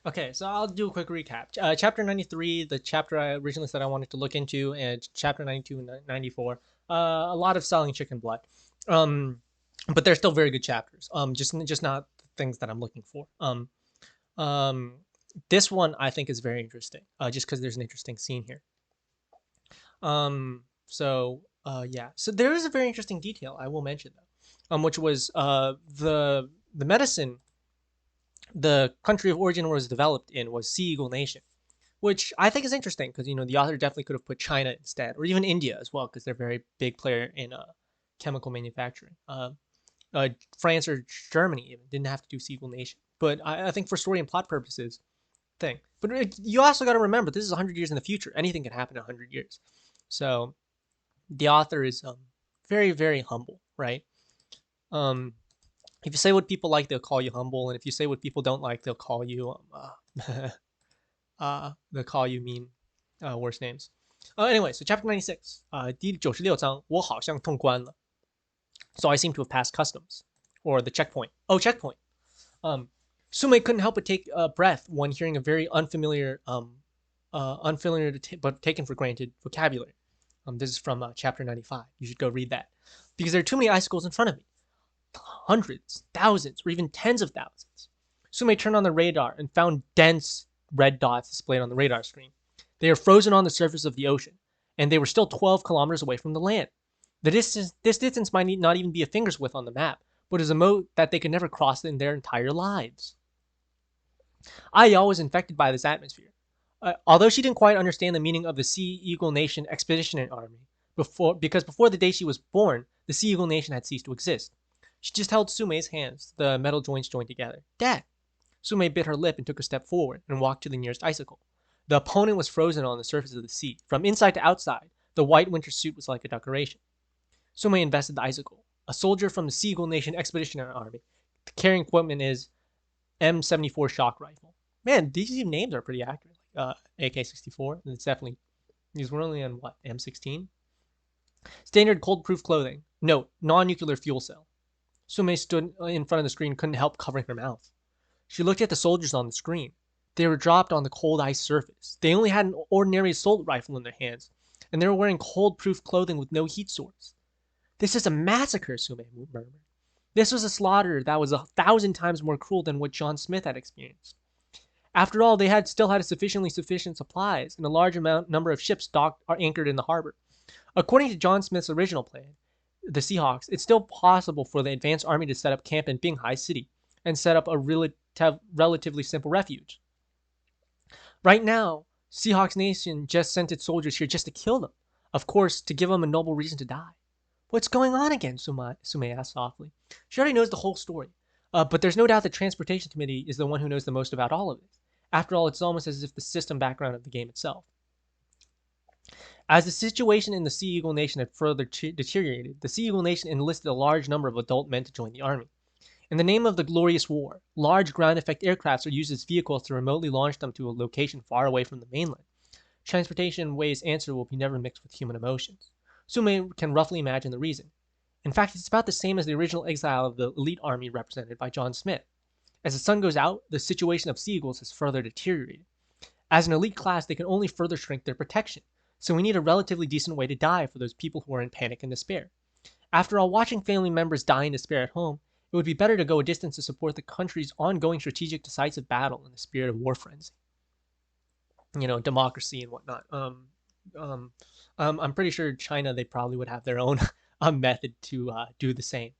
Okay, so I'll do a quick recap. Chapter 93, the chapter I originally said I wanted to look into, and chapter 92 and 94. A lot of selling chicken blood. Um, but they're still very good chapters. Just not the things that I'm looking for. Um, this one I think is very interesting. Just because there's an interesting scene here. Yeah. So there is a very interesting detail I will mention though. Which was the medicine the country of origin was developed in was Sea Eagle Nation, which I think is interesting because the author definitely could have put China instead, or even India as well, because they're a very big player in chemical manufacturing. France or Germany even didn't have to do Sea Eagle Nation, but I think for story and plot purposes, thing. But you also got to remember this is 100 years in the future. Anything can happen in 100 years. So the author is very very humble, right? Um, if you say what people like, they'll call you humble, and if you say what people don't like, they'll call you mean, worse names. Anyway, so chapter 96, 第96章，我好像通关了。So I seem to have passed customs, or the checkpoint. Oh, checkpoint. Um, Sume couldn't help but take a breath when hearing a very unfamiliar but taken for granted vocabulary. This is from chapter 95. You should go read that because there are too many icicles in front of me. Hundreds, thousands, or even tens of thousands. Sume turned on the radar and found dense red dots displayed on the radar screen. They are frozen on the surface of the ocean, and they were still 12 kilometers away from the land. This distance might not even be a finger's width on the map, but is a moat that they could never cross in their entire lives. Ayao was infected by this atmosphere. Although she didn't quite understand the meaning of the Sea Eagle Nation Expeditionary Army, because before the day she was born, the Sea Eagle Nation had ceased to exist. She just held Sume's hands, the metal joints joined together. Dad! Sume bit her lip and took a step forward and walked to the nearest icicle. The opponent was frozen on the surface of the sea. From inside to outside, the white winter suit was like a decoration. Sume invested the icicle. A soldier from the Sea Eagle Nation Expeditionary Army. The carrying equipment is M74 shock rifle. Man, these names are pretty accurate. AK-64. It's definitely these were only on what M16. Standard cold-proof clothing. Note: non-nuclear fuel cell. Sume stood in front of the screen, couldn't help covering her mouth. She looked at the soldiers on the screen. They were dropped on the cold ice surface. They only had an ordinary assault rifle in their hands, and they were wearing cold-proof clothing with no heat source. This is a massacre, Sume murmured. This was a slaughter that was 1,000 times more cruel than what John Smith had experienced. After all, they still had sufficient supplies, and a large number of ships docked or anchored in the harbor. According to John Smith's original plan, the Seahawks, it's still possible for the advanced army to set up camp in Binghai City and set up a relatively simple refuge. Right now, Seahawks Nation just sent its soldiers here just to kill them. Of course, to give them a noble reason to die. What's going on again? Sume asked softly. She already knows the whole story. But there's no doubt the Transportation Committee is the one who knows the most about all of it. After all, it's almost as if the system background of the game itself. As the situation in the Sea Eagle Nation had further deteriorated, the Sea Eagle Nation enlisted a large number of adult men to join the army. In the name of the glorious war, large ground effect aircrafts are used as vehicles to remotely launch them to a location far away from the mainland. Transportation Way's answer will be never mixed with human emotions. Sume can roughly imagine the reason. In fact, it's about the same as the original exile of the elite army represented by John Smith. As the sun goes out, the situation of Sea Eagles has further deteriorated. As an elite class, they can only further shrink their protection, so we need a relatively decent way to die for those people who are in panic and despair. After all, watching family members die in despair at home, it would be better to go a distance to support the country's ongoing strategic decisive battle in the spirit of war frenzy. Democracy and whatnot. Um, I'm pretty sure China, they probably would have their own method to do the same,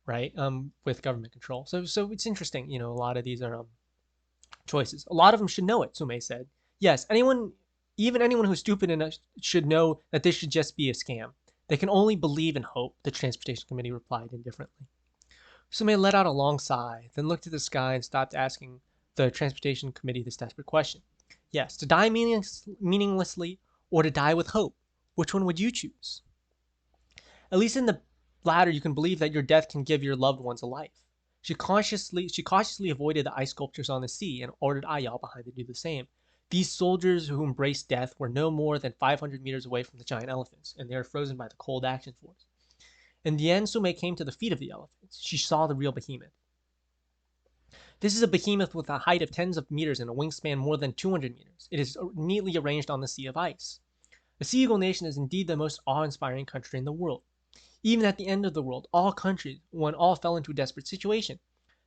right? With government control. So it's interesting. A lot of these are choices. A lot of them should know it. Sume said, "Yes, even anyone who's stupid enough should know that this should just be a scam. They can only believe and hope." The Transportation Committee replied indifferently. Sume let out a long sigh, then looked at the sky and stopped asking the Transportation Committee this desperate question. Yes, to die meaninglessly or to die with hope. Which one would you choose? At least in the latter, you can believe that your death can give your loved ones a life. She cautiously avoided the ice sculptures on the sea and ordered Ayao behind to do the same. These soldiers who embraced death were no more than 500 meters away from the giant elephants, and they were frozen by the cold action force. In the end, Sume came to the feet of the elephants. She saw the real behemoth. This is a behemoth with a height of tens of meters and a wingspan more than 200 meters. It is neatly arranged on the sea of ice. The Sea Eagle Nation is indeed the most awe-inspiring country in the world. Even at the end of the world, all countries, when all fell into a desperate situation,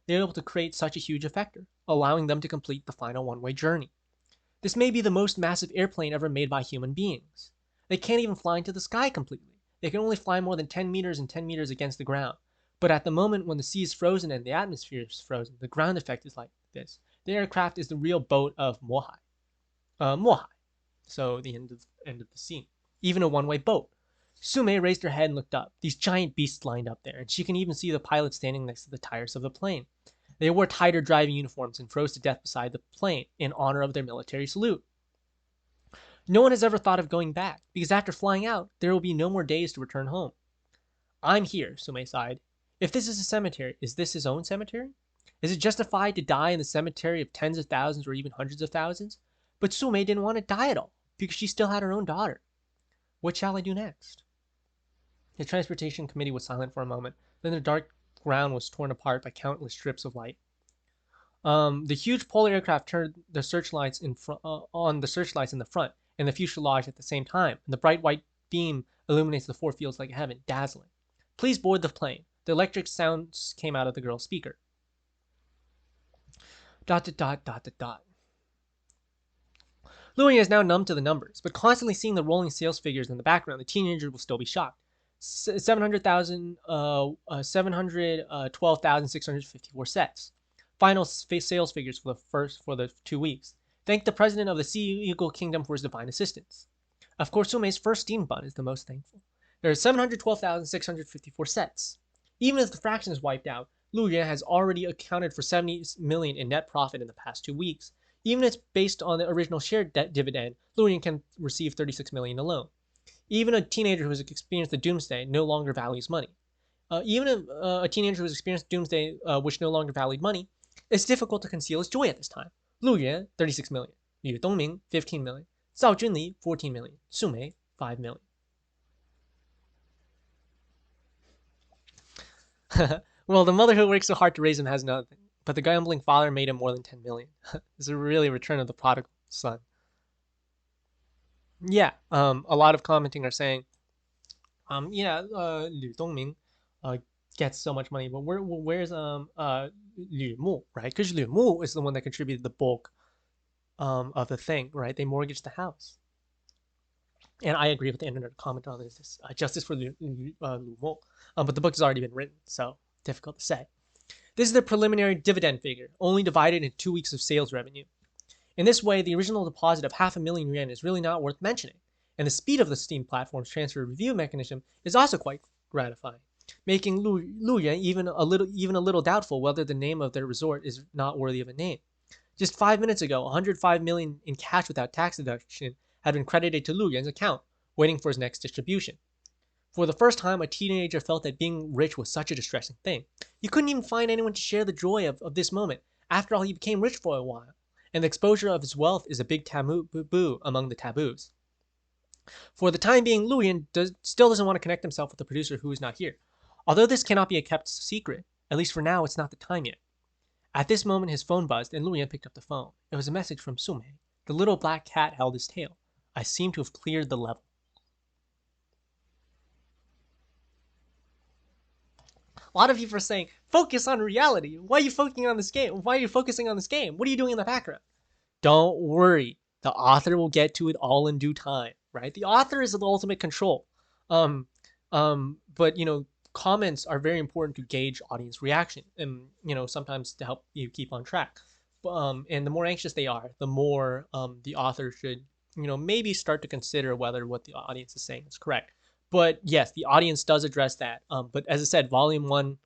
they were able to create such a huge effector, allowing them to complete the final one-way journey. This may be the most massive airplane ever made by human beings. They can't even fly into the sky completely. They can only fly more than 10 meters and 10 meters against the ground. But at the moment when the sea is frozen and the atmosphere is frozen, the ground effect is like this. The aircraft is the real boat of Mohai. Mohai. So the end of the scene. Even a one-way boat. Sume raised her head and looked up. These giant beasts lined up there, and she can even see the pilot standing next to the tires of the plane. They wore tighter driving uniforms and froze to death beside the plane in honor of their military salute. No one has ever thought of going back, because after flying out, there will be no more days to return home. I'm here, Sume sighed. If this is a cemetery, is this his own cemetery? Is it justified to die in the cemetery of tens of thousands or even hundreds of thousands? But Sume didn't want to die at all, because she still had her own daughter. What shall I do next? The transportation committee was silent for a moment. Then the dark ground was torn apart by countless strips of light. The huge polar aircraft turned the searchlights on the searchlights in the front and the fuselage at the same time, and the bright white beam illuminates the four fields like heaven, dazzling. Please board the plane. The electric sounds came out of the girl's speaker. ... Louis is now numb to the numbers, but constantly seeing the rolling sales figures in the background, the teenager will still be shocked. 712,654 sets. Final sales figures for the 2 weeks. Thank the president of the Sea Eagle Kingdom for his divine assistance. Of course, Sume's first steam bun is the most thankful. There are 712,654 sets. Even if the fraction is wiped out, Lu Yuan has already accounted for 70 million in net profit in the past 2 weeks. Even if it's based on the original share dividend, Lu Yuan can receive 36 million alone. Even a teenager who has experienced the doomsday no longer values money. Even a teenager who has experienced doomsday which no longer valued money, it's difficult to conceal his joy at this time. Lu Yuan, 36 million. Yu Dongming, 15 million. Zhao Junli, 14 million. Su Mei, 5 million. Well, the mother who worked so hard to raise him has nothing, but the gambling father made him more than 10 million. It's a really return of the prodigal son. Yeah, a lot of commenting are saying, Liu Dongming gets so much money, but where's Liu Mu, right? Because Liu Mu is the one that contributed the bulk of the thing, right? They mortgaged the house. And I agree with the internet comment on this. Justice for Liu Mu. But the book has already been written, so difficult to say. This is the preliminary dividend figure, only divided into 2 weeks of sales revenue. In this way, the original deposit of 500,000 yuan is really not worth mentioning, and the speed of the Steam platform's transfer review mechanism is also quite gratifying, making Lu Yuan even a little doubtful whether the name of their resort is not worthy of a name. Just 5 minutes ago, 105 million in cash without tax deduction had been credited to Lu Yuan's account, waiting for his next distribution. For the first time, a teenager felt that being rich was such a distressing thing. He couldn't even find anyone to share the joy of this moment. After all, he became rich for a while, and the exposure of his wealth is a big taboo among the taboos. For the time being, Lu Yuan still doesn't want to connect himself with the producer who is not here. Although this cannot be a kept secret, at least for now, it's not the time yet. At this moment, his phone buzzed, and Lu Yuan picked up the phone. It was a message from Sume. The little black cat held his tail. I seem to have cleared the level. A lot of people are saying, focus on reality. Why are you focusing on this game? Why are you focusing on this game? What are you doing in the background? Don't worry. The author will get to it all in due time, right? The author is the ultimate control. But, comments are very important to gauge audience reaction and, sometimes to help you keep on track. And the more anxious they are, the more the author should, maybe start to consider whether what the audience is saying is correct. But yes, the audience does address that. But as I said, volume 1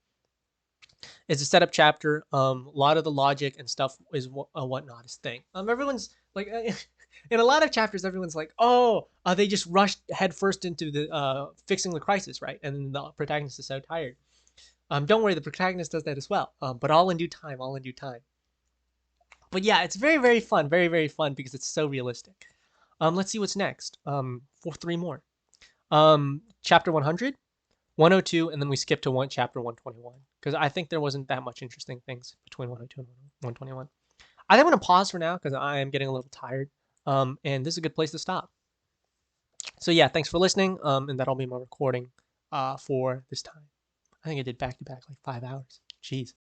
is a setup chapter. A lot of the logic and stuff is whatnot is thing. Everyone's like, in a lot of chapters, everyone's like, they just rushed headfirst into the fixing the crisis, right? And the protagonist is so tired. Don't worry, the protagonist does that as well. But all in due time, all in due time. But yeah, it's very, very fun, very, very fun because it's so realistic. Let's see what's next. For 3 more. Chapter 100, 102, and then we skip to chapter 121 because I think there wasn't that much interesting things between 102 and 121. I think I'm gonna pause for now because I am getting a little tired. And this is a good place to stop. So yeah, thanks for listening. And that'll be my recording for this time. I think I did back to back like 5 hours. Jeez.